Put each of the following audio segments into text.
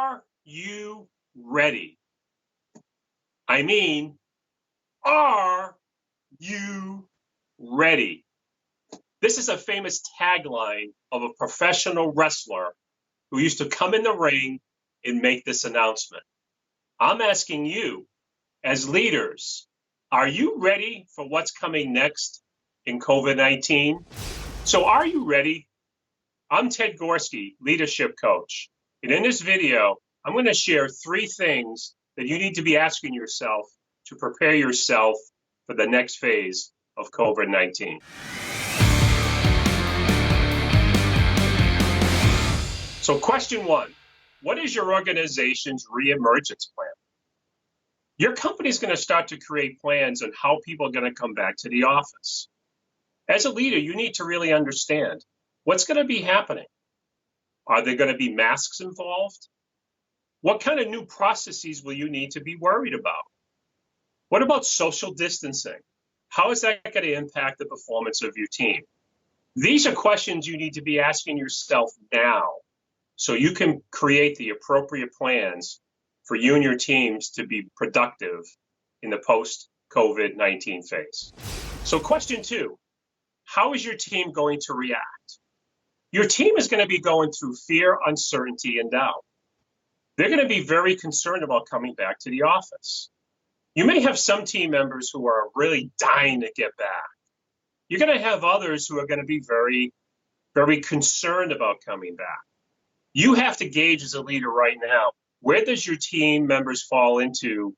Are you ready? I mean, are you ready? This is a famous tagline of a professional wrestler who used to come in the ring and make this announcement. I'm asking you, as leaders, are you ready for what's coming next in COVID-19? So are you ready? I'm Ted Gorski, leadership coach. And in this video, I'm going to share 3 things that you need to be asking yourself to prepare yourself for the next phase of COVID-19. So question 1, what is your organization's re-emergence plan? Your company is going to start to create plans on how people are going to come back to the office. As a leader, you need to really understand what's going to be happening. Are there going to be masks involved? What kind of new processes will you need to be worried about? What about social distancing? How is that going to impact the performance of your team? These are questions you need to be asking yourself now so you can create the appropriate plans for you and your teams to be productive in the post-COVID-19 phase. So question 2, how is your team going to react? Your team is going to be going through fear, uncertainty, and doubt. They're going to be very concerned about coming back to the office. You may have some team members who are really dying to get back. You're going to have others who are going to be very, very concerned about coming back. You have to gauge as a leader right now, where does your team members fall into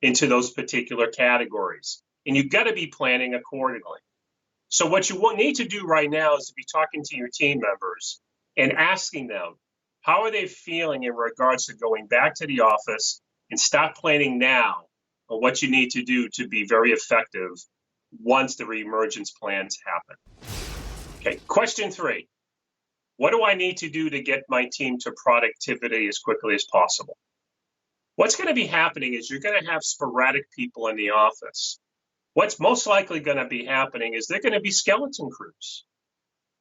those particular categories? And you've got to be planning accordingly. So what you need to do right now is to be talking to your team members and asking them, how are they feeling in regards to going back to the office, and start planning now on what you need to do to be very effective once the re-emergence plans happen. Okay, question 3. What do I need to do to get my team to productivity as quickly as possible? What's going to be happening is you're going to have sporadic people in the office. What's most likely going to be happening is they're going to be skeleton crews.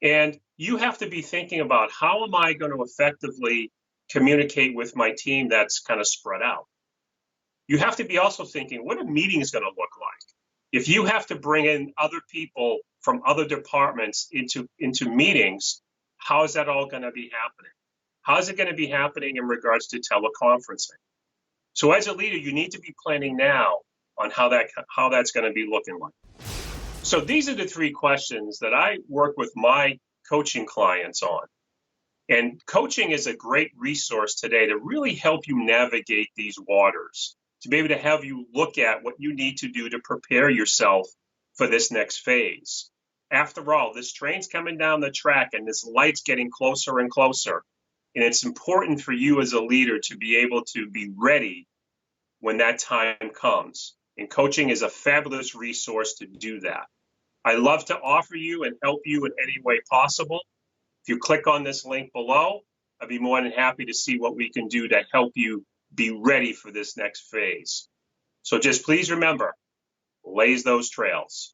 And you have to be thinking about, how am I going to effectively communicate with my team that's kind of spread out? You have to be also thinking, what are meetings going to look like? If you have to bring in other people from other departments into meetings, how is that all going to be happening? How is it going to be happening in regards to teleconferencing? So as a leader, you need to be planning now on how that's going to be looking like. So these are the 3 questions that I work with my coaching clients on. And coaching is a great resource today to really help you navigate these waters, to be able to have you look at what you need to do to prepare yourself for this next phase. After all, this train's coming down the track and this light's getting closer and closer. And it's important for you as a leader to be able to be ready when that time comes. And coaching is a fabulous resource to do that. I love to offer you and help you in any way possible. If you click on this link below, I'd be more than happy to see what we can do to help you be ready for this next phase. So just please remember, blaze those trails.